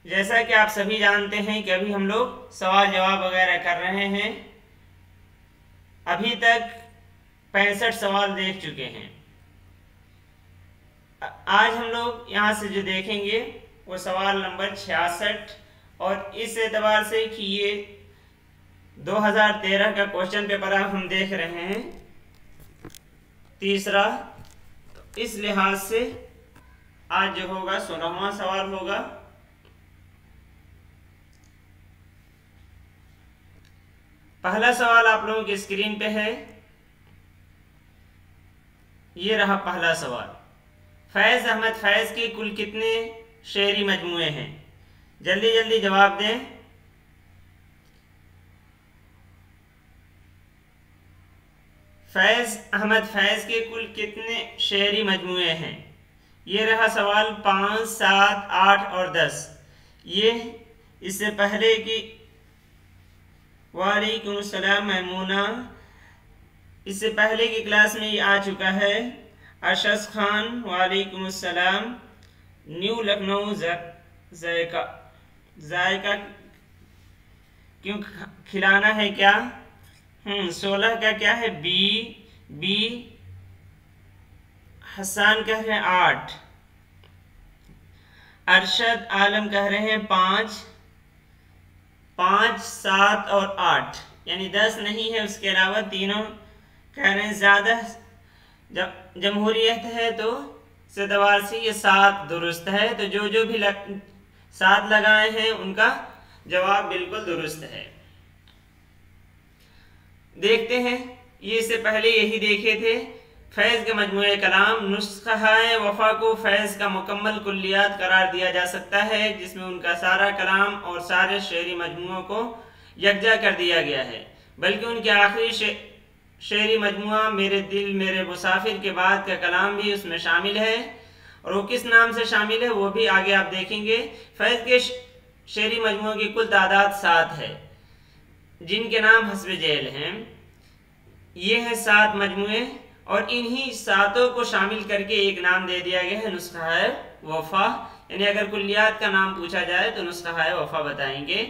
जैसा कि आप सभी जानते हैं कि अभी हम लोग सवाल जवाब वगैरह कर रहे हैं। अभी तक 65 सवाल देख चुके हैं। आज हम लोग यहाँ से जो देखेंगे वो सवाल नंबर 66 और इस एतबार से कि ये 2013 का क्वेश्चन पेपर अब हम देख रहे हैं तीसरा, तो इस लिहाज से आज जो होगा 16वां सवाल होगा। पहला सवाल आप लोगों की स्क्रीन पे है। ये रहा पहला सवाल। फैज अहमद फैज के कुल कितने शेरी मजमुए हैं? जल्दी जल्दी जवाब दें। फैज अहमद फैज के कुल कितने शेरी मजमुए हैं? ये रहा सवाल। 5, 7, 8 और 10। ये इससे पहले कि वालेकुम सलाम मैमूना, इससे पहले की क्लास में ये आ चुका है। अरशद खान वालेकुम सलाम। न्यू लखनऊ जायका जायका क्यों खिलाना है क्या? 16 का क्या है? बी। हसन कह रहे हैं 8। अरशद आलम कह रहे हैं 5, 7 और 8 यानी 10 नहीं है। उसके अलावा तीनों कह रहे हैं ज्यादा। जब जमहूरियत है तो एतबार से ये 7 दुरुस्त है। तो जो भी 7 लगाए हैं उनका जवाब बिल्कुल दुरुस्त है। देखते हैं। ये इससे पहले यही देखे थे। फैज़ के मजमूए कलाम नुस्ख़ा-ए वफ़ा को फैज़ का मुकम्मल कुल्लियात करार दिया जा सकता है, जिसमें उनका सारा कलाम और सारे शेरी मजमुओं को यकजा कर दिया गया है। बल्कि उनके आखिरी शेरी मजमुआ मेरे दिल मेरे मुसाफिर के बाद का कलाम भी उसमें शामिल है। और वो किस नाम से शामिल है वो भी आगे आप देखेंगे। फैज़ के शेरी मजमुओं की कुल तादाद 7 है, जिनके नाम हस्ब जेल हैं। ये है 7 मजमुए और इन्हीं 7 को शामिल करके एक नाम दे दिया गया है नुस्ख़ा-ए वफ़ा। यानी अगर कुल्लियात का नाम पूछा जाए तो नुस्ख़ा-ए वफ़ा बताएंगे।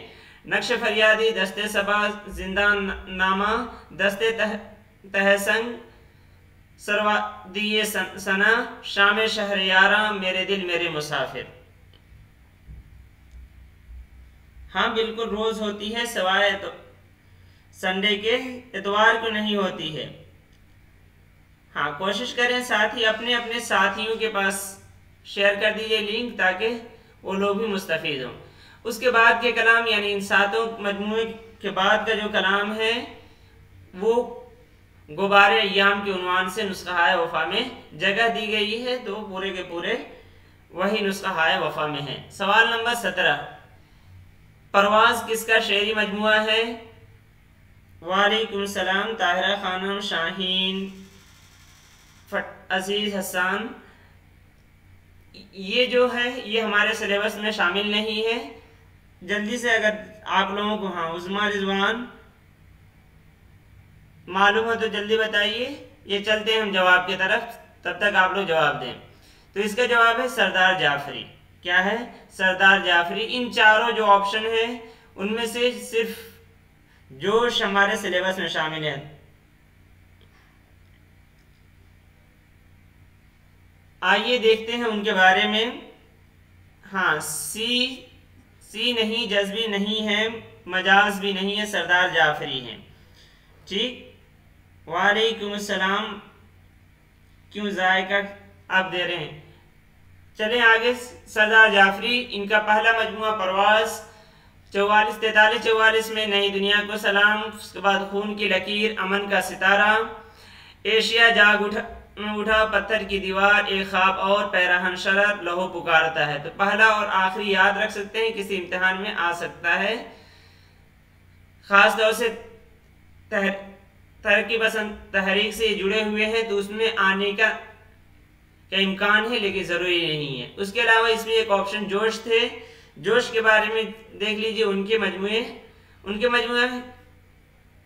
नक्श फरियादी, दस्ते सबा, जिंदा नामा, दस्ते तहसंग, सरवादिये सना, शाम शहर यारा, मेरे दिल मेरे मुसाफिर। हाँ बिल्कुल रोज होती है, सवाए तो संडे के, इतवार को नहीं होती है। हाँ कोशिश करें साथी अपने अपने साथियों के पास शेयर कर दीजिए लिंक, ताकि वो लोग भी मुस्तफीद हों। उसके बाद के कलाम यानी इन 7 मजमूए के बाद का जो कलाम है वो गुबारे अय्याम के उन्वान से नुस्ख़ा-ए वफ़ा में जगह दी गई है। तो पूरे के पूरे वही नुस्ख़ा-ए वफ़ा में है। सवाल नंबर 17। परवाज़ किसका शेरी मजमुआ है? वालेकुम सलाम ताहिरा खानम, शाहीन, अजीज हसन। ये जो है ये हमारे सिलेबस में शामिल नहीं है। जल्दी से अगर आप लोगों को हाँ उज़मा रिजवान मालूम हो तो जल्दी बताइए। ये चलते हैं हम जवाब की तरफ, तब तक आप लोग जवाब दें। तो इसका जवाब है सरदार जाफरी। क्या है? सरदार जाफरी। इन चारों जो ऑप्शन है उनमें से सिर्फ जोश हमारे सिलेबस में शामिल है। आइए देखते हैं उनके बारे में। हाँ सी नहीं, जज्बी नहीं है, मजाज भी नहीं है, सरदार जाफरी हैं। ठीक। वालेकुम सलाम। क्यों जायका आप दे रहे हैं? चलें आगे। सरदार जाफरी, इनका पहला मजमुआ परवाज़ 44, 43, 44 में नई दुनिया को सलाम, उसके बाद खून की लकीर, अमन का सितारा, एशिया जाग उठा, पत्थर की दीवार, एक ख्वाब और, पैराहन शरर, लहू पुकारता है। तो पहला और आखिरी याद रख सकते हैं, किसी इम्तिहान में आ सकता है। खास तौर से तरक्की पसंद तहरीक से जुड़े हुए हैं तो उसमें आने का इम्कान है, लेकिन ज़रूरी नहीं है। उसके अलावा इसमें एक ऑप्शन जोश थे। जोश के बारे में देख लीजिए। उनके मजमुए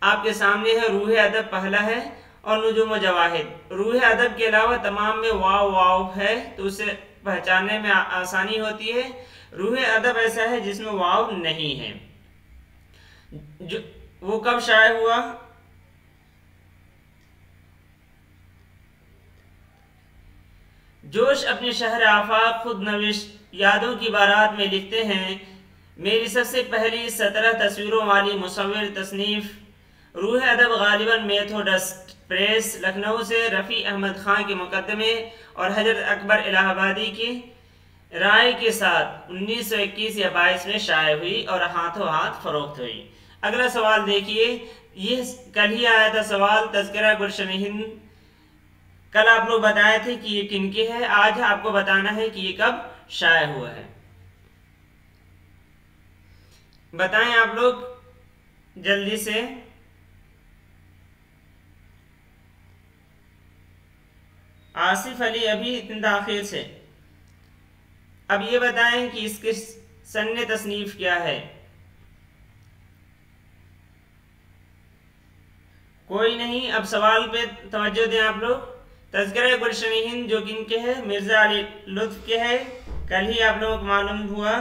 आपके सामने है। रूह अदब पहला है और नुजुम जवाहिद। रूह अदब के अलावा तमाम में वाव है, तो उसे पहचानने में आसानी होती है। रूह अदब ऐसा है जिसमें वाव नहीं है। जो वो कब शाये हुआ? जोश अपने शहर आफाक खुद नविश यादों की बारात में लिखते हैं, मेरी सबसे पहली 17 तस्वीरों वाली मुसव्विर तसनीफ रूह अदब गालिबन मेथोडिस्ट प्रेस लखनऊ से रफ़ी अहमद खां के मुकदमे और हजरत अकबर इलाहाबादी की राय के साथ 1921 या 22 में शाये हुई और हाथों हाथ फरोख्त हुई। अगला सवाल देखिए, ये कल ही आया था सवाल तज़किरा गुलशन हिंद। कल आप लोग बताए थे कि ये किनके है, आज आपको बताना है कि ये कब शाये हुआ है। बताएं आप लोग जल्दी से। आसिफ अली अभी इतनी ताखीर से। अब ये बताएं कि इसके सन्ने तसनीफ क्या है। कोई नहीं, अब सवाल पे तवज्जो दें आप लोग। तज़किरा गुलशन हिंद जो किनके है? मिर्जा अली लुत्फ के है। कल ही आप लोगों को मालूम हुआ।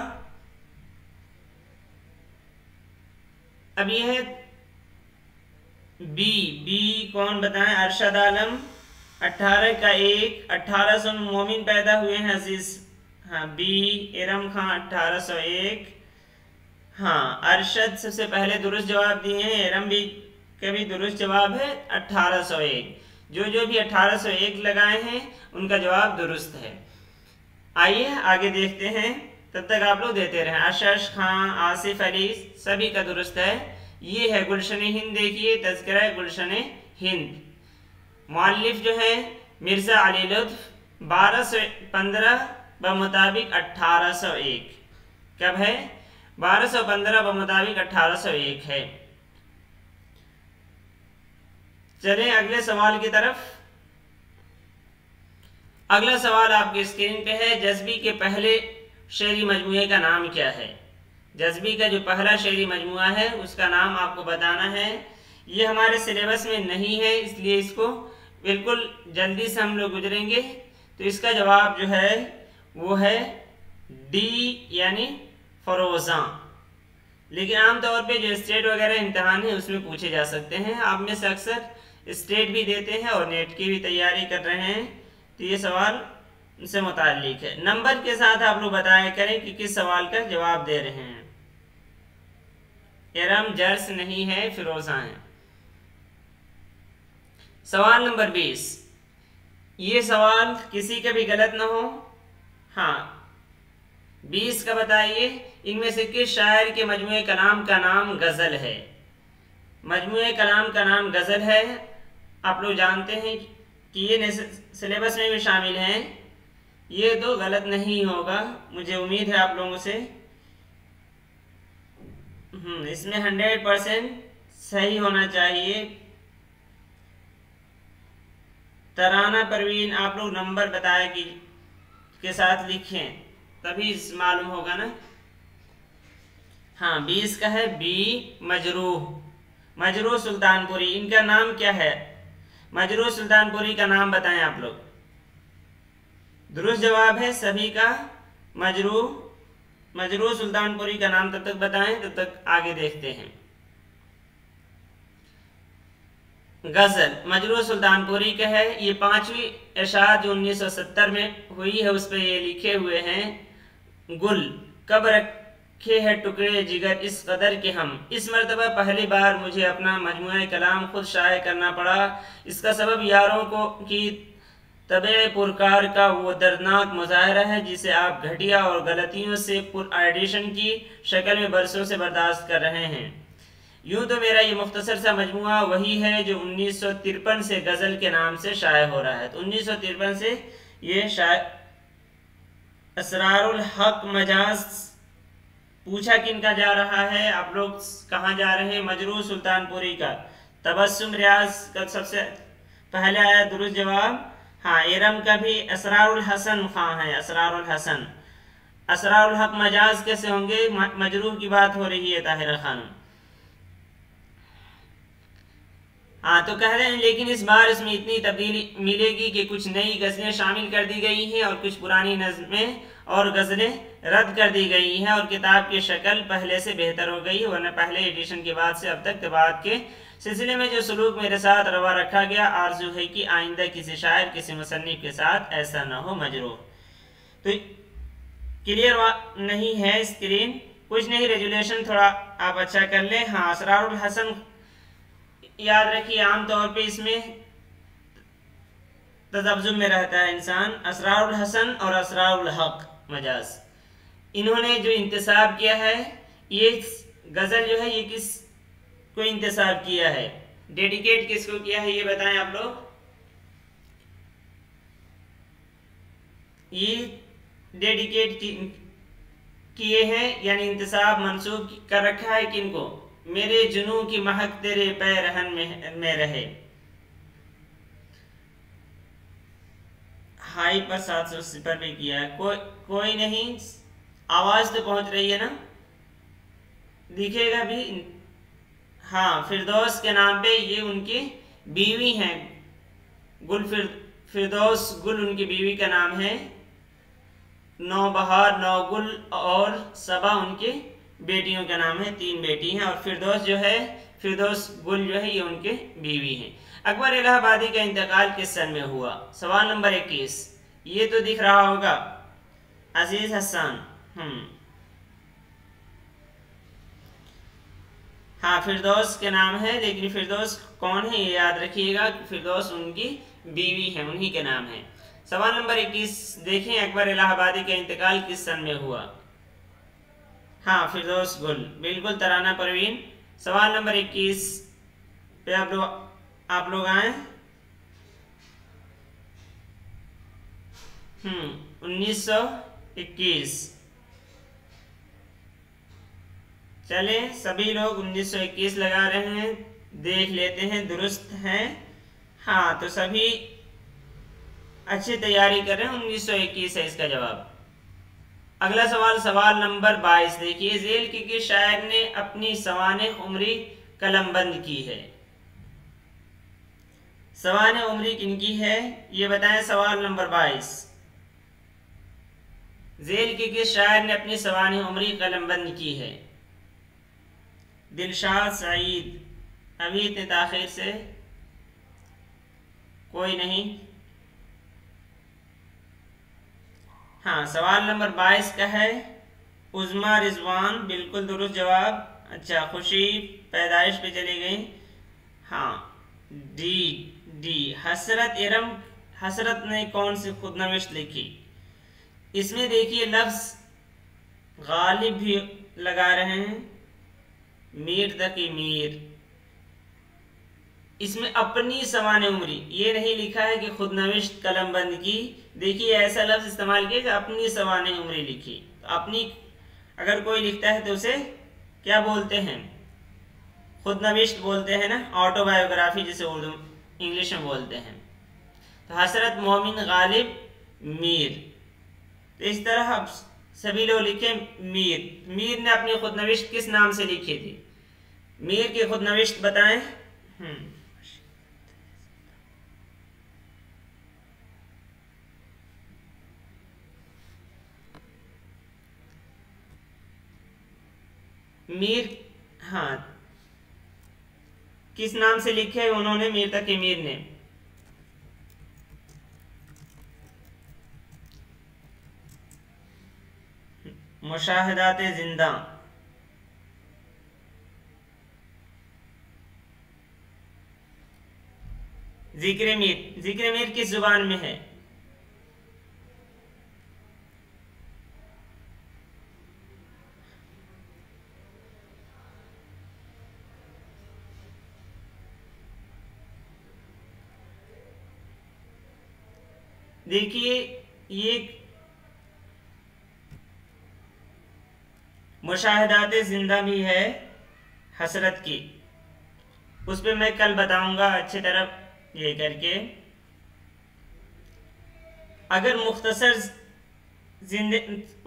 अब ये है बी कौन बताएं? अरशद आलम 18 का 1 1800 में मोमिन पैदा हुए हैं अजीज। हाँ बी। इरम खां 1801। हाँ अरशद सबसे पहले दुरुस्त जवाब दिए हैं। इरम भी का भी दुरुस्त जवाब है 1801। जो भी 1801 लगाए हैं उनका जवाब दुरुस्त है। आइए आगे देखते हैं, तब तक आप लोग देते रहें। अशश खां, आसिफ अली सभी का दुरुस्त है। ये है गुलशन हिंद। देखिए तज़किरा गुलशन हिंद। मुअल्लिफ जो है मिर्जा अली लुत्फ 1215 बमुताबिक 1801। कब है? 1215 बमुताबिक 1801 है। चलें अगले सवाल की तरफ। अगला सवाल आपकी स्क्रीन पे है, जज़्बी के पहले शेरी मजमूए का नाम क्या है? जज़्बी का जो पहला शेरी मजमूआ है उसका नाम आपको बताना है। ये हमारे सिलेबस में नहीं है, इसलिए इसको बिल्कुल जल्दी से हम लोग गुजरेंगे। तो इसका जवाब जो है वो है डी यानी फरोज़ा। लेकिन आमतौर पे जो स्टेट वगैरह इम्तहान है उसमें पूछे जा सकते हैं। आप में से अक्सर स्टेट भी देते हैं और नेट की भी तैयारी कर रहे हैं, तो ये सवाल से मुताल्लिक है। नंबर के साथ आप लोग बताया करें कि किस सवाल का जवाब दे रहे हैं। इरम जर्स नहीं है, फिरोजा है। सवाल नंबर 20। ये सवाल किसी का भी गलत ना हो। हाँ 20 का बताइए, इनमें से किस शायर के मजमूए कलाम का नाम गज़ल है? मजमूए कलाम का नाम गज़ल है। आप लोग जानते हैं कि ये सिलेबस में भी शामिल हैं। ये तो गलत नहीं होगा, मुझे उम्मीद है आप लोगों से। इसमें 100% सही होना चाहिए। तराना परवीन आप लोग नंबर बताए कि के साथ लिखें तभी मालूम होगा ना। हाँ 20 का है बी मजरूह सुल्तानपुरी। इनका नाम क्या है? मजरूह सुल्तानपुरी का नाम बताएं आप लोग। दुरुस्त जवाब है सभी का मजरूह सुल्तानपुरी का नाम तब तक बताएं, तब तक आगे देखते हैं। गजल मजरूह सुल्तानपुरी का है। ये 5वीं इशात जो 1970 में हुई है उस पर ये लिखे हुए हैं, गुल कब रखे है टुकड़े जिगर इस कदर के हम। इस मरतबा पहली बार मुझे अपना मजमूआ कलाम खुद शाये करना पड़ा। इसका सबब यारों को की तबे पुरकार का वो दर्दनाक मुजाहरा है जिसे आप घटिया और गलतियों से एडिशन की शक्ल में बरसों से बर्दाश्त कर रहे हैं। यूं तो मेरा ये मुख्तसर सा मजमूआ वही है जो 1953 से गज़ल के नाम से शाये हो रहा है। तो 1953 से ये असरारुल हक मजाज। पूछा किनका जा रहा है? आप लोग कहाँ जा रहे हैं? मजरूह सुल्तानपुरी का। तबस्सुम रियाज का सबसे पहले आया दुरुस्त जवाब। हाँ इरम का भी असरारुल हसन खां है। असरारुल हसन। असरारुल हक मजाज कैसे होंगे? मजरूह की बात हो रही है ताहिरा खानम। हाँ तो कह रहे हैं लेकिन इस बार इसमें इतनी तब्दीली मिलेगी कि कुछ नई गज़लें शामिल कर दी गई हैं और कुछ पुरानी नज़में और गज़लें रद्द कर दी गई हैं और किताब की शक्ल पहले से बेहतर हो गई है, वरना पहले एडिशन के बाद से अब तक तबाअत के सिलसिले में जो सलूक मेरे साथ रवा रखा गया, आरज़ू है कि आइंदा किसी शायर किसी मुसन्निफ के साथ ऐसा ना हो मजरूह। तो क्लियर नहीं है स्क्रीन? कुछ नहीं, रेजुलेशन थोड़ा आप अच्छा कर लें। हाँ, असरारुल हसन याद रखिए, आमतौर पे इसमें तज़ब्ज़ुब में रहता है इंसान। असरारुल हसन और असरारुल हक मजाज, इन्होंने जो इंतसाब किया है, ये गज़ल जो है ये किस को इंतसाब किया है, डेडिकेट किसको किया है, ये बताएं आप लोग। ये डेडिकेट किए हैं यानी इंतसाब मंसूब कर रखा है किनको? मेरे जुनू की महक तेरे पैरहन में रहे। हाई पर 700 पर भी किया है। कोई नहीं, आवाज तो पहुंच रही है ना, दिखेगा भी। हाँ, फिरदौस के नाम पे ये उनकी बीवी हैं, गुल फिरदौस गुल उनकी बीवी का नाम है, नौबहार नौगुल और सबा उनकी बेटियों का नाम है, 3 बेटी हैं। और फिरदौस जो है, फिरदौस गुल जो है ये उनके बीवी हैं। अकबर इलाहाबादी का इंतकाल किस सन में हुआ? सवाल नंबर 21। ये तो दिख रहा होगा, अजीज हसन। हाँ, फिरदौस के नाम है, लेकिन फिरदौस कौन है ये याद रखिएगा, फिरदौस उनकी बीवी है, उन्हीं के नाम है। सवाल नंबर 21 देखें, अकबर इलाहाबादी का इंतकाल किस सन में हुआ? हाँ, फिरदौस गुल, बिल्कुल तराना परवीन। सवाल नंबर 21 पे आप लोग आए। 1921। चले सभी लोग 1921 लगा रहे हैं, देख लेते हैं दुरुस्त हैं। हाँ, तो सभी अच्छी तैयारी कर रहे हैं, 1921 है इसका जवाब। अगला सवाल, सवाल नंबर 22 देखिए, झेल के किस शायर ने अपनी सवाने उम्री कलमबंद की है? सवाने उम्री किनकी है ये बताएं। सवाल नंबर 22, झेल के किस शायर ने अपनी सवाने उम्री कलमबंद की है? दिलशाद सईद, अभी इतने ताखिर से कोई नहीं। हाँ, सवाल नंबर 22 का है उज़्मा रिजवान, बिल्कुल दुरुस्त जवाब। अच्छा, खुशी पैदाइश पे चली गई। हाँ, डी। हसरत इरम, हसरत ने कौन सी खुदनविश्त लिखी? इसमें देखिए लफ्ज गालिब भी लगा रहे हैं, मीर तकी मीर। इसमें अपनी सवाने उम्री ये नहीं लिखा है कि खुदनविश्त कलमबंद की। देखिए ऐसा लफ्ज इस्तेमाल किया कि अपनी सवाने उम्री लिखी। तो अपनी अगर कोई लिखता है तो उसे क्या बोलते हैं? खुदनविश्त बोलते हैं ना, ऑटोबायोग्राफी जिसे उर्दू इंग्लिश में बोलते हैं। तो हसरत मोमिन गालिब मीर, तो इस तरह अब सभी लोग लिखे मीर। मीर ने अपनी खुदनविश्त किस नाम से लिखी थी? मीर की खुदनविश्त बताएं। मीर, हाँ, किस नाम से लिखे उन्होंने? मीर तकी मीर ने। मुशाहिदाते जिंदा, जिक्र मीर। जिक्र मीर किस जुबान में है? देखिए ये मुशाहिदाते जिंदा भी है हसरत की, उस पर मैं कल बताऊंगा अच्छी तरह ये करके। अगर मुख्तसर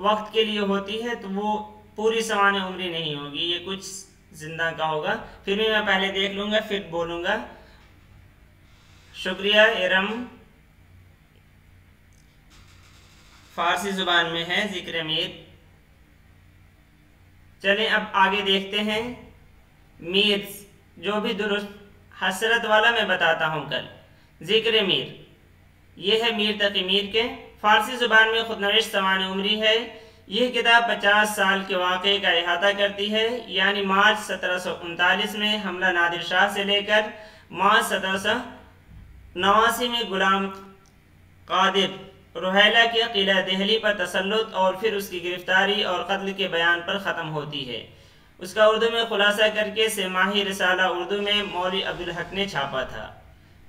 वक्त के लिए होती है तो वो पूरी सवाने उम्री नहीं होगी, ये कुछ जिंदा का होगा। फिर भी मैं पहले देख लूंगा फिर बोलूंगा। शुक्रिया इरम। फारसी जुबान में है जिक्र मीर। चलें अब आगे देखते हैं। मीर जो भी दुरुस्त हसरत वाला मैं बताता हूँ कल। जिक्र मीर ये है मीर तकी मीर के फारसी जुबान में खुदनविश सवान उमरी है। यह किताब 50 साल के वाक़े का अहाता करती है, यानी मार्च 1739 में हमला नादिर शाह से लेकर मार्च 1789 में गुलाम कादिर रुहैला के किला दहली पर तसल्लुत और फिर उसकी गिरफ्तारी और कत्ल के बयान पर ख़त्म होती है। उसका उर्दू में खुलासा करके सेमाही रिसाला उर्दू में मौलवी अब्दुल हक ने छापा था।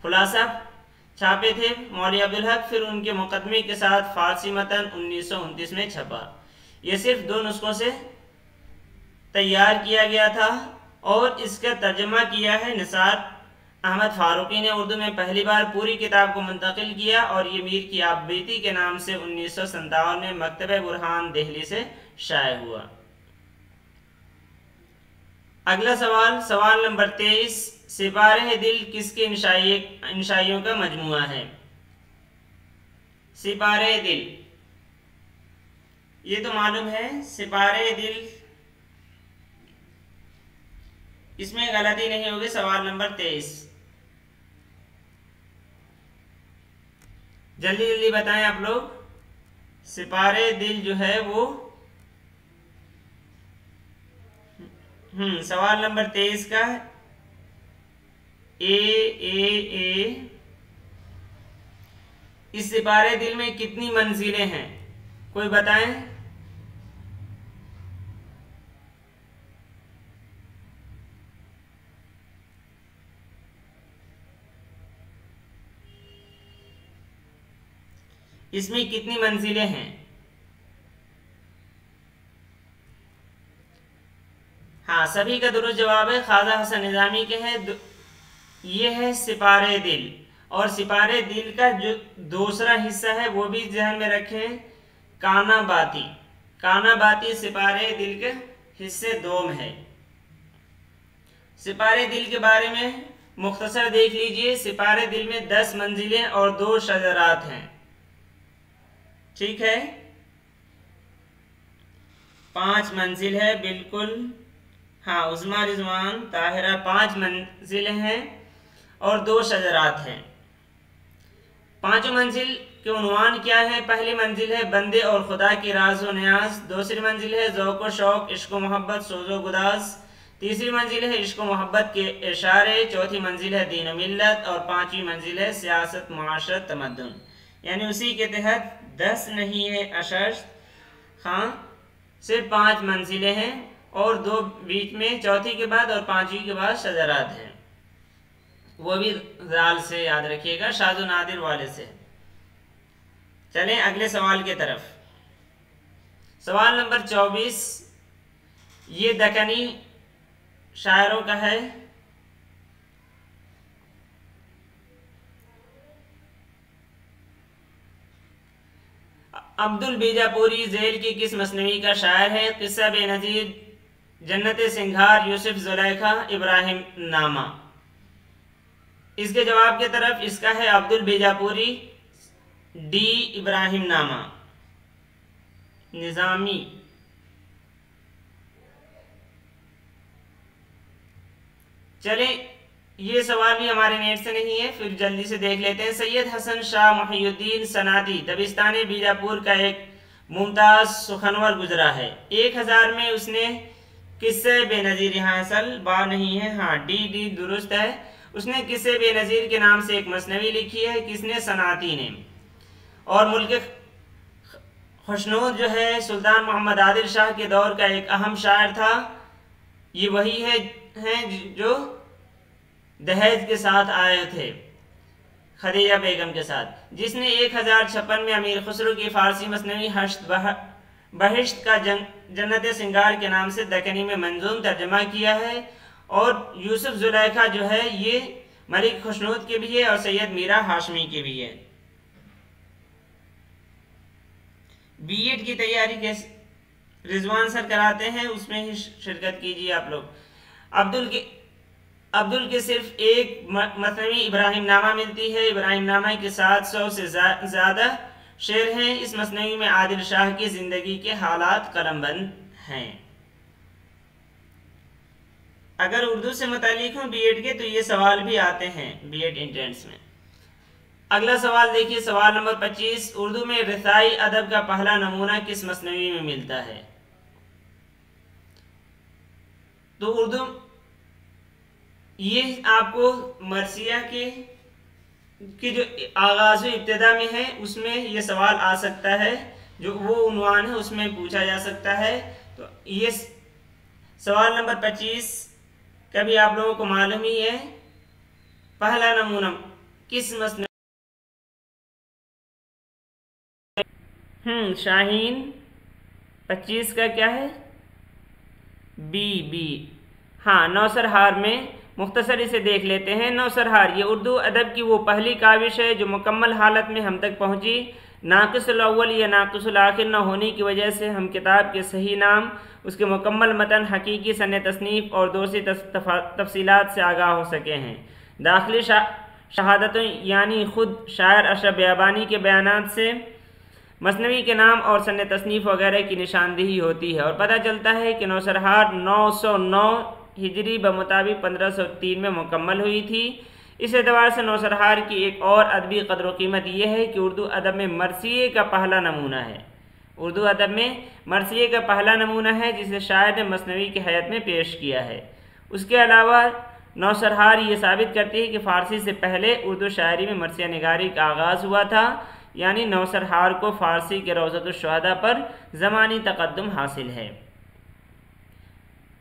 खुलासा छापे थे मौलवी अब्दुल हक, फिर उनके मुकदमे के साथ फारसी मतन 1929 में छपा। यह सिर्फ 2 नुस्खों से तैयार किया गया था और इसका तर्जमा किया है निसार अहमद फारूकी ने उर्दू में पहली बार पूरी किताब को मुंतकिल किया और ये मीर की आप बीती के नाम से 1957 में मकतबे बुरहान दिल्ली से शाये हुआ। अगला सवाल, सवाल नंबर 23, सिपारे दिल किसके इंशाइयों का मजमुआ है? सिपारे दिल ये तो मालूम है। सिपारे दिल इसमें गलती नहीं होगी। सवाल नंबर 23 जल्दी जल्दी बताएं आप लोग। सिपारे दिल जो है वो सवाल नंबर 23 का ए इस सिपारे दिल में कितनी मंजिलें हैं? कोई बताएं। इसमें कितनी मंजिलें हैं? हाँ, सभी का दुरुस्त जवाब है। ख्वाजा हसन निजामी के हैं। ये है सिपारे दिल। और सिपारे दिल का जो दूसरा हिस्सा है वो भी ध्यान में रखें, काना बाती। काना बाती सिपारे दिल के हिस्से 2 में है। सिपारे दिल के बारे में मुख्तसर देख लीजिए। सिपारे दिल में 10 मंजिलें और 2 शजरात हैं। ठीक है, 5 मंजिल है बिल्कुल। हाँ, उस्मा रिजवान ताहिरा 5 मंजिलें हैं और 2 शजरात हैं। 5 मंजिल के उन्वान क्या है? पहली मंजिल है बंदे और खुदा की राज व न्याज। दूसरी मंजिल है ज़ौक़ व शौक़, इश्क व मोहब्बत, सोज़ो गुदास। तीसरी मंजिल है इश्क व मोहब्बत के इशारे। चौथी मंजिल है दीन व मिल्लत और 5वीं मंजिल है सियासत, मुआशरत, तमद्दुन। यानी उसी के तहत 10 नहीं है अशर्त, हाँ सिर्फ 5 मंजिलें हैं और 2 बीच में, चौथी के बाद और 5वीं के बाद शजरात हैं। वो भी जाल से याद रखिएगा, शादो नादिर वाले से। चलें अगले सवाल की तरफ। सवाल नंबर 24 ये दक्कनी शायरों का है। अब्दुल बीजापुरी झेल की किस मसनवी का शायर है? किस्सा बेनज़ीर, जन्नत सिंघार, यूसुफ ज़ुलेखा, इब्राहिम नामा। इसके जवाब की तरफ इसका है अब्दुल बीजापुरी, डी इब्राहिम नामा। निज़ामी चले, ये सवाल भी हमारे नेट से नहीं है, फिर जल्दी से देख लेते हैं। सैयद हसन शाह मुहियुद्दीन सनादी दबिस्तान बीजापुर का एक मुमताज सुखनवर गुजरा है। 1000 में उसने किस्से बेनज़ीर, यहाँ असल बा नहीं है, हाँ डी दुरुस्त है। उसने किस्से बेनज़ीर के नाम से एक मसनवी लिखी है। किसने? सनाती ने। और मुल्क खुशनूद जो है सुल्तान मोहम्मद आदिल शाह के दौर का एक अहम शायर था। ये वही है जो दहेज के साथ आए थे खदीजा बेगम के साथ, जिसने 1056 में अमीर खुसरो की फारसी मसनवी हश्त बहिश्त का जन्नत सिंगार के नाम से दक्कनी में मंजूम तर्जमा किया है। और यूसुफ ज़ुलेखा जो है ये मलिक खुशनूद के भी है और सैयद मीरा हाशमी के भी है। बीएड की तैयारी कैसे रिजवान सर कराते हैं, उसमें ही शिरकत कीजिए आप लोग। अब्दुल के सिर्फ एक मसनवी इब्राहिम नामा मिलती है। इब्राहिम नामा के 700 से ज़्यादा शेर हैं। इस मसनवी में आदिल शाह की ज़िंदगी के हालात कलमबंद हैं। अगर उर्दू से मुतालिक हों बीएड के तो ये सवाल भी आते हैं बीएड एंट्रेंस में। अगला सवाल देखिए, सवाल नंबर 25, उर्दू में रिसाई अदब का पहला नमूना किस मसनवी में मिलता है? तो उर्दू ये आपको मरसिया के जो आगाज़ इब्तिदा में है उसमें ये सवाल आ सकता है, जो वो उन्वान है उसमें पूछा जा सकता है। तो ये सवाल नंबर 25 का भी आप लोगों को मालूम ही है, पहला नमूना किस मसनवी। शाहीन 25 का क्या है? बी। हाँ, नौसरहार में मुख्तसर इसे देख लेते हैं। नौसरहार ये उर्दू अदब की वो पहली काविश है जो मुकम्मल हालत में हम तक पहुँची। नाक़िसुल अव्वल या नाक़िसुल आखिर न होने की वजह से हम किताब के सही नाम, उसके मुकम्मल मतन, हकीकी सन तसनीफ़ और दूसरी तफसीलात से आगाह हो सके हैं। दाखिली शहादतों यानी ख़ुद शायर अशरफ बियाबानी के बयानात से मसनवी के नाम और सन तसनीफ़ वगैरह की निशानदेही होती है और पता चलता है कि नौसरहार 909 हिजरी बमुताबिक 1503 में मुकम्मल हुई थी। इस एतबार से नौसरहार की एक और अदबी कदर कीमत यह है कि उर्दू अदब में मरसिए का पहला नमूना है। उर्दू अदब में मरसिए का पहला नमूना है जिसे शायर ने मसनवी की हैत में पेश किया है। उसके अलावा नौसरहार ये साबित करती है कि फ़ारसी से पहले उर्दू शायरी में मरसिया निगारी का आगाज़ हुआ था, यानी नौसरहार को फ़ारसी के रौज़तुश्शुहदा पर ज़मानी तक़द्दुम हासिल है।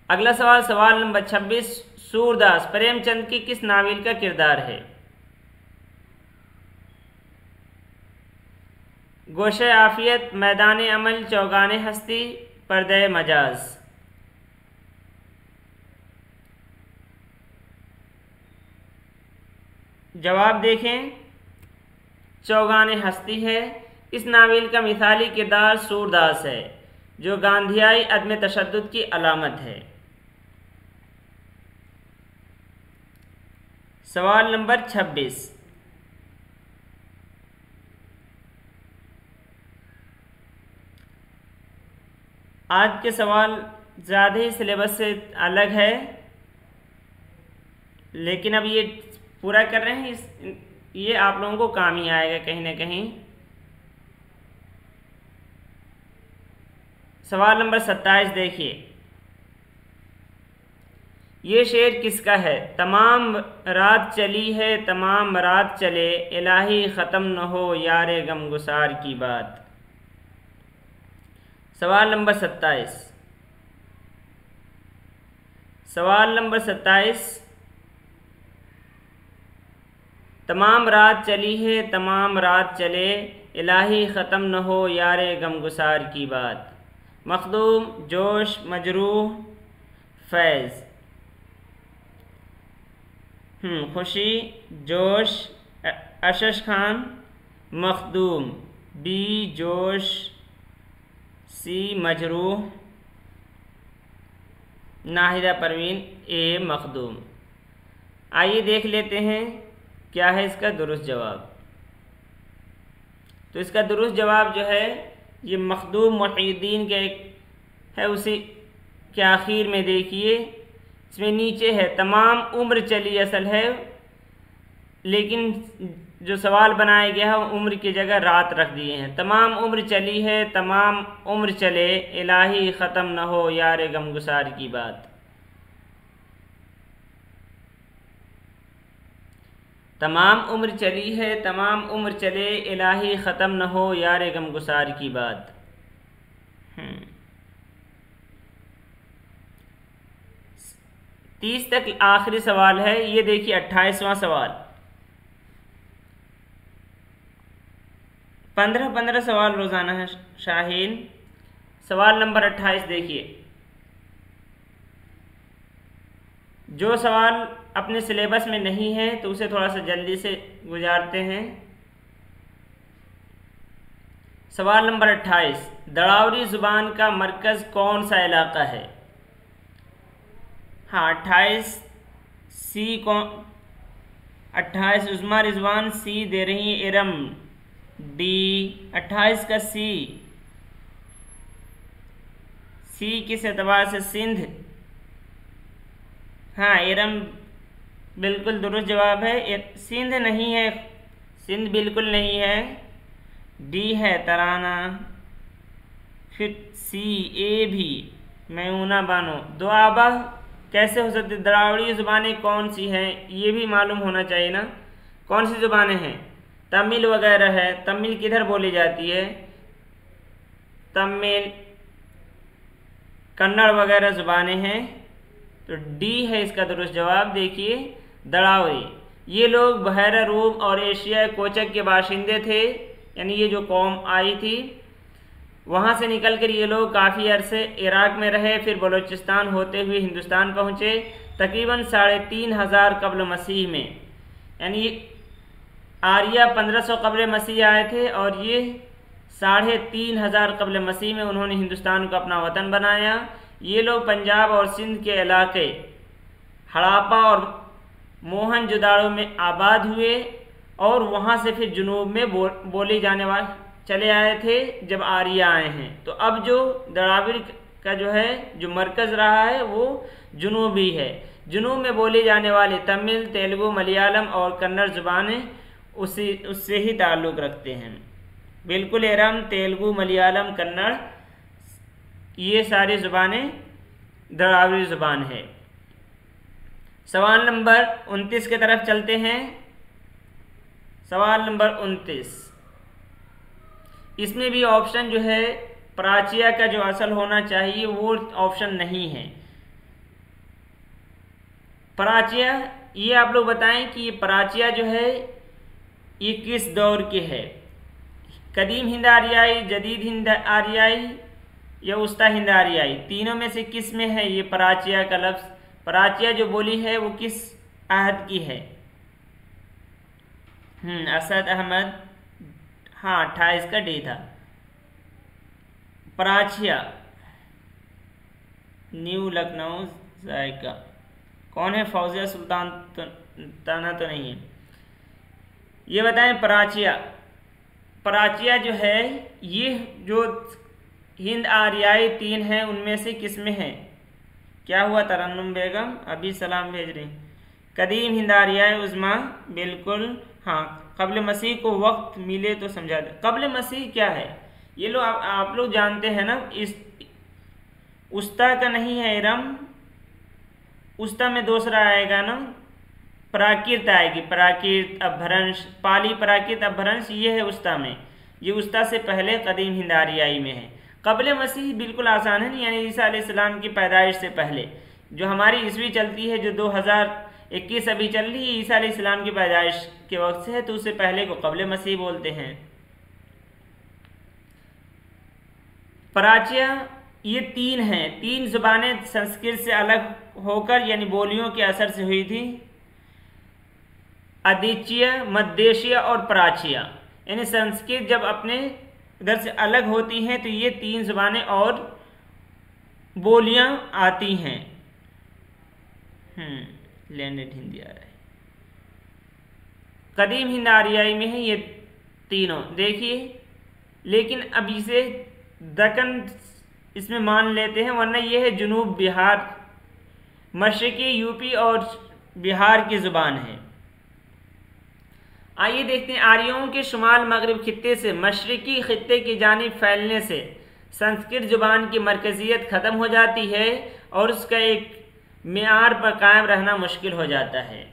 अगला सवाल, सवाल नंबर 26, सूरदास प्रेमचंद की किस नावल का किरदार है? गोशे आफियत, मैदान अमल, चौगाने हस्ती, पर्दे मजाज। जवाब देखें, चौगाने हस्ती है। इस नावल का मिसाली किरदार सूरदास है जो गांधीयाई अदम तशद्दुद की अलामत है। सवाल नंबर 26, आज के सवाल ज़्यादा ही सिलेबस से अलग है, लेकिन अब ये पूरा कर रहे हैं, ये आप लोगों को काम ही आएगा कहीं ना कहीं। सवाल नंबर 27 देखिए, ये शेर किसका है? तमाम रात चली है, तमाम रात चले, इलाही ख़त्म न हो यारे गमगुसार की बात। सवाल नंबर 27, सवाल नंबर 27, तमाम रात चली है, तमाम रात चले, इलाही ख़त्म न हो यारे गमगुसार की बात। मखदूम, जोश, मजरूह, फैज़। खुशी, जोश, अशश खान, मखदूम, बी जोश, सी मजरूह, नाहिदा परवीन, ए मखदूम। आइए देख लेते हैं क्या है इसका दुरुस्त जवाब। तो इसका दुरुस्त जवाब जो है ये मखदूम मुहीद्दीन का एक है, उसी के आखिर में देखिए, इसमें नीचे है तमाम उम्र चली, असल है लेकिन जो सवाल बनाया गया है उम्र की जगह रात रख दिए हैं। तमाम उम्र चली है, तमाम उम्र चले, इलाही ख़त्म न हो यार गमगुसार की बात। तमाम उम्र चली है, तमाम उम्र चले, इलाही ख़त्म न हो यार गमगुसार की बात। 30 तक आखिरी सवाल है। ये देखिए 28वां सवाल। 15 सवाल रोज़ाना है शाहीन। सवाल नंबर 28 देखिए, जो सवाल अपने सिलेबस में नहीं है तो उसे थोड़ा सा जल्दी से गुजारते हैं। सवाल नंबर 28, दड़ावरी ज़ुबान का मरकज़ कौन सा इलाका है? हाँ, 28 सी कौन, 28 उस्मा रिजवान सी दे रही है, इरम डी। 28 का सी। सी किस एतबार से? सिंध। हाँ, इरम बिल्कुल दुरुस्त जवाब है। सिंध नहीं है, सिंध बिल्कुल नहीं है। डी है तराना। फिर सी, ए भी मैमुना बानो। दुआबा कैसे हो सकती? द्राविड़ी ज़ुबानें कौन सी हैं ये भी मालूम होना चाहिए ना। कौन सी ज़ुबानें हैं? तमिल वगैरह है। तमिल किधर बोली जाती है? तमिल, कन्नड़ वगैरह ज़ुबानें हैं। तो डी है इसका दुरुस्त जवाब। देखिए, द्राविड़ी, ये लोग बहरा रूम और एशिया कोचक के बाशिंदे थे, यानी ये जो कौम आई थी वहाँ से निकलकर ये लोग काफ़ी अरसे इराक में रहे, फिर बलूचिस्तान होते हुए हिंदुस्तान पहुँचे तकरीबन 3500 कब्ल मसीह में। यानी आर्या 1500 कब्ल मसीह आए थे और ये 3500 कब्ल मसीह में उन्होंने हिंदुस्तान को अपना वतन बनाया। ये लोग पंजाब और सिंध के इलाके हड़ापा और मोहनजोदाड़ो में आबाद हुए और वहाँ से फिर जुनूब में बोले जाने वाले चले आए थे जब आर्य आए हैं। तो अब जो द्राविड़ का जो मरकज़ रहा है वो जुनूबी है। जुनूब में बोली जाने वाली तमिल, तेलुगु, मलयालम और कन्नड़ ज़ुबानें उससे ही ताल्लुक़ रखते हैं। बिल्कुल एरम, तेलुगु, मलयालम, कन्नड़ ये सारी ज़ुबानें द्राविड़ी ज़ुबान है। सवाल नंबर 29 की तरफ चलते हैं। सवाल नंबर 29, इसमें भी ऑप्शन जो है प्राचिया का जो असल होना चाहिए वो ऑप्शन नहीं है। प्राचिया, ये आप लोग बताएं कि ये प्राचिया जो है ये किस दौर के है? कदीम हिंद आर्याई, जदीद हिंद आर्याई या उस्ता हिंद आर्याई, तीनों में से किस में है ये प्राचिया का लफ्ज़? प्राचिया जो बोली है वो किस आहद की है? असद अहमद, हाँ 28 का डी था। प्राचिया, न्यू लखनऊ जायका, कौन है? फौजिया सुल्तान ताना तो नहीं है। ये बताएं प्राचिया, प्राचिया जो है ये जो हिंद आर्याई तीन हैं उनमें से किस में है? क्या हुआ तरन्नुम बेगम? अभी सलाम भेज रही। कदीम हिंद आर्याई उज़्मा, बिल्कुल हाँ। कब्ल मसीह को वक्त मिले तो समझा दे। कब्ल मसीह क्या है? ये लोग आप लोग जानते हैं ना। इस उस्ता का नहीं है इरम, उस्ता में दूसरा आएगा ना, प्राकृत आएगी। प्राकृत, अपभ्रंश, पाली प्राकृत, अपभ्रंश, ये है उस्ता में। ये उस्ता से पहले कदीम हिंद आर्याई में है। कब्ल मसीह बिल्कुल आसान है, यानी ईसा अलैहिस्सलाम की पैदाइश से पहले। जो हमारी ईस्वी चलती है जो 2021 अभी चल रही है, ईसा अलैहिस्सलाम की पैदाइश के वक्त से है, तो उससे पहले को कब्ल मसीह बोलते हैं। प्राच्य ये तीन हैं, तीन ज़ुबानें संस्कृत से अलग होकर यानी बोलियों के असर से हुई थी। अदिच्य, मध्यदेशीय और प्राच्य, यानी संस्कृत जब अपने इधर से अलग होती हैं तो ये तीन ज़ुबानें और बोलियां आती हैं। लैंडेड हिंदी आ रहा है। कदीम हिंद आर्याई में है ये तीनों, देखिए। लेकिन अब इसे दक्कन इसमें मान लेते हैं, वरना ये है जुनूब बिहार, मशरक़ी यूपी और बिहार की ज़ुबान है। आइए देखते हैं, आर्यों के शुमाल मगरिब खित्ते से मशरक़ी खित्ते की जानिब फैलने से संस्कृत ज़ुबान की मरकज़ियत ख़त्म हो जाती है और उसका एक मेयार पर कायम रहना मुश्किल हो जाता है।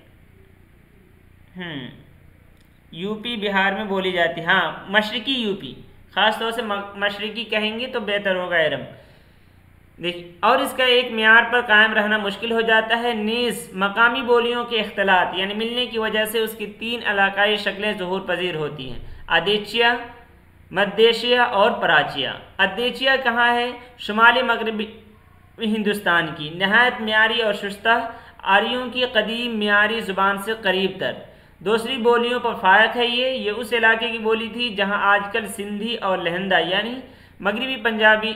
यूपी बिहार में बोली जाती है, हाँ मशरक़ी यूपी, ख़ास तौर से मशरक़ी कहेंगे तो बेहतर होगा एरम। देखिए, और इसका एक मेयार पर कायम रहना मुश्किल हो जाता है। नीज़ मकामी बोलियों के इख्तलात यानी मिलने की वजह से उसकी तीन इलाकाई शक्लें ज़ुहूर पजीर होती हैं, अदिच्य, मध्यदेशीय और प्राच्य। अदिच्य कहाँ है? शुमाली मगरबी हिंदुस्तान की, नहायत म्यारी और शुस्ता, आर्यों की कदीम म्यारी ज़ुबान से करीब तर। दूसरी बोलियों पर फ़ायक है। ये उस इलाके की बोली थी जहाँ आजकल सिंधी और लहंदा यानी मगरबी पंजाबी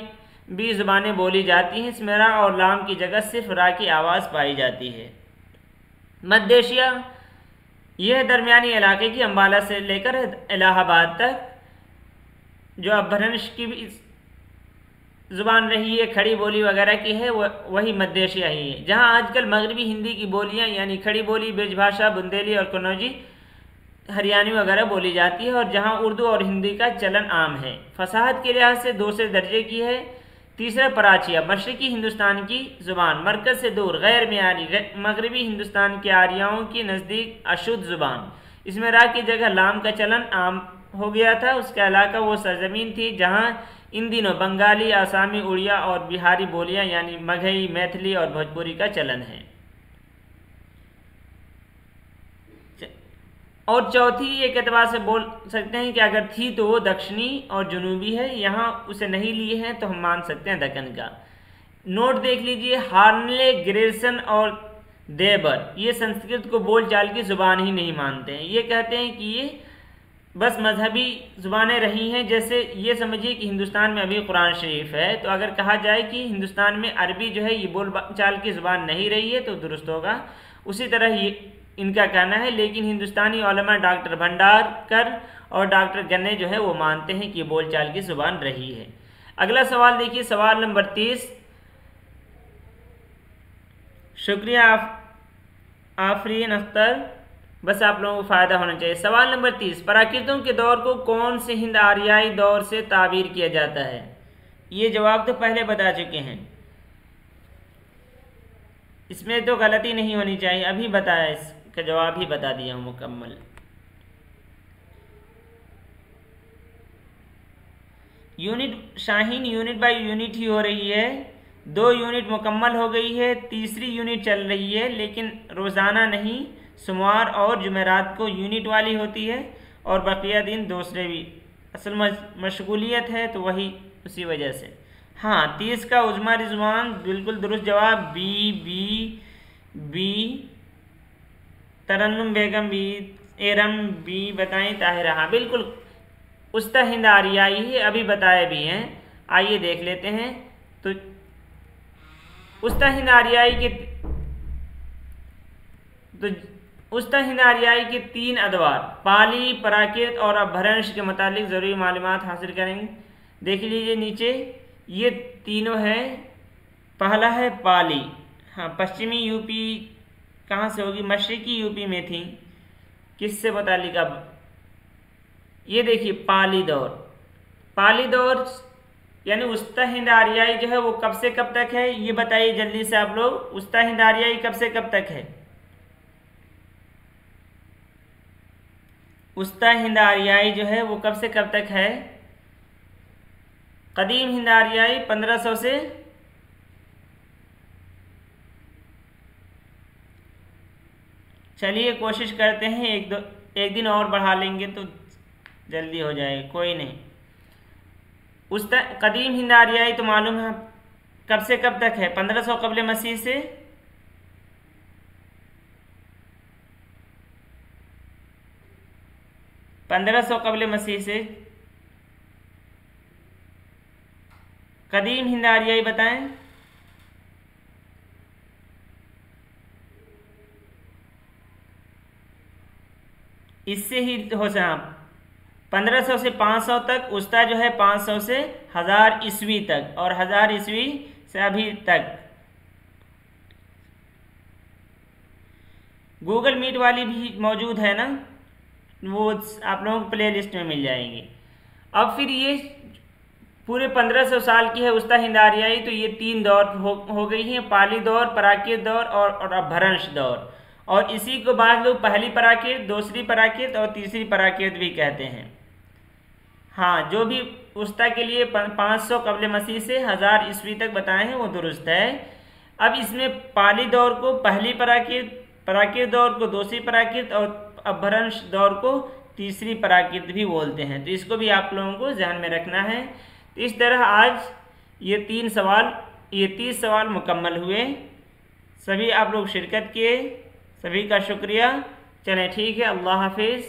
भी ज़ुबानें बोली जाती हैं। इसमें रा और लाम की जगह सिर्फ रा की आवाज़ पाई जाती है। मध्यदेशीय यह दरमियानी इलाके की अम्बाला से लेकर इलाहाबाद तक जो अपभ्रंश की भी ज़ुबान रही है, खड़ी बोली वगैरह की है, वही मध्य एशिया ही है। जहाँ आजकल मगरबी हिंदी की बोलियाँ यानी खड़ी बोली, ब्रजभाषा, बुंदेली और कन्नौजी, हरियाणवी वगैरह बोली जाती है, और जहाँ उर्दू और हिंदी का चलन आम है। फसाहत के लिहाज से दूसरे दर्जे की है। तीसरा पराचिया, मशरकी हिंदुस्तान की ज़ुबान, मरकज़ से दूर, गैर मियारी, मगरबी हिंदुस्तान के आर्याओं के नज़दीक अशुद्ध ज़ुबान। इसमें रा की जगह लाम का चलन आम हो गया था। उसका इलाका वो सरजमीन थी जहाँ इन दिनों बंगाली, आसामी, उड़िया और बिहारी बोलियाँ यानी मगही, मैथिली और भोजपुरी का चलन है। और चौथी एक एतबार से बोल सकते हैं कि अगर थी तो वो दक्षिणी और जुनूबी है, यहाँ उसे नहीं लिए हैं तो हम मान सकते हैं दक्कन का। नोट देख लीजिए, हार्नले, ग्रेसन और देबर ये संस्कृत को बोलचाल की ज़ुबान ही नहीं मानते हैं। ये कहते हैं कि ये बस मजहबी ज़ुबानें रही हैं। जैसे ये समझिए कि हिंदुस्तान में अभी कुरान शरीफ है, तो अगर कहा जाए कि हिंदुस्तान में अरबी जो है ये बोलचाल की ज़ुबान नहीं रही है तो दुरुस्त होगा। उसी तरह ये इनका कहना है। लेकिन हिंदुस्तानी उलमा डॉक्टर भंडारकर और डॉक्टर गन्ने जो है वो मानते हैं कि ये बोलचाल की ज़ुबान रही है। अगला सवाल देखिए, सवाल नंबर 30। शुक्रिया आफरीन अख्तर, बस आप लोगों को फ़ायदा होना चाहिए। सवाल नंबर 30, प्राकृतों के दौर को कौन से हिंद आर्याई दौर से ताबीर किया जाता है? ये जवाब तो पहले बता चुके हैं, इसमें तो गलती नहीं होनी चाहिए। अभी बताया, इसका जवाब ही बता दिया हूँ मुकम्मल। यूनिट शाहीन यूनिट बाय यूनिट ही हो रही है। 2 यूनिट मुकम्मल हो गई है, तीसरी यूनिट चल रही है, लेकिन रोज़ाना नहीं, सोमवार और जुमेरात को यूनिट वाली होती है और बकिया दिन दूसरे भी। असल मशगूलियत है तो वही उसी वजह से। हाँ, 30 का उज़्मा रिज़वान बिल्कुल दुरुस्त जवाब। बी बी बी, तरन्नुम बेगम बी, एरम बी, बताएं ताहिरा। हाँ बिल्कुल, उस्ता हिंद आर्याई है, अभी बताए भी हैं। आइए देख लेते हैं। तो उस्ता हिंद आर्याई के 3 अदवार पाली, प्राकृत और अपभ्रंश के मुतालिक ज़रूरी मालूमात हासिल करेंगे। देख लीजिए नीचे, ये तीनों है। पहला है पाली। हाँ, पश्चिमी यूपी कहाँ से होगी? मशरकी यूपी में थी। किससे मुतालिक? अब ये देखिए, पाली दौर। पाली दौर यानी उस्ता हिंद आर्याई जो है वो कब से कब तक है, ये बताइए जल्दी से आप लोग। उस्ता हिंद आर्याई कब से कब तक है? उस्ता हिंद आर्याई जो है वो कब से कब तक है? कदीम हिंद आर्याई 1500 से चलिए कोशिश करते हैं, एक दिन और बढ़ा लेंगे तो जल्दी हो जाएगा, कोई नहीं। उस्ता कदीम हिंद आर्याई तो मालूम है कब से कब तक है? 1500 कबल मसीह से 1500 कबल मसीह से। कदीम हिंद आर्याई बताएं। इससे ही हो सकता 1500 से 500 तक। उस्ता जो है 500 से 1000 ईस्वी तक, और 1000 ईस्वी से अभी तक। गूगल मीट वाली भी मौजूद है ना, वो आप लोगों को प्ले लिस्ट में मिल जाएगी। अब फिर ये पूरे 1500 साल की है उस्ता हिंद आर्याई, तो ये 3 दौर हो गई हैं, पाली दौर, प्राकृत दौर और अपभ्रंश दौर। और इसी को बाद लोग पहली प्राकृत, दूसरी प्राकृत और तीसरी प्राकृत भी कहते हैं। हाँ, जो भी उस्ता के लिए 500 कबल मसीह से 1000 ईस्वी तक बताए हैं वो दुरुस्त है। अब इसमें पाली दौर को पहली प्राकृत, प्राकृत दौर को दूसरी प्राकृत और अपभ्रंश दौर को तीसरी प्राकृत भी बोलते हैं। तो इसको भी आप लोगों को ध्यान में रखना है। तो इस तरह आज ये 30 सवाल मुकम्मल हुए। सभी आप लोग शिरकत किए, सभी का शुक्रिया। चलें ठीक है, अल्लाह हाफिज़।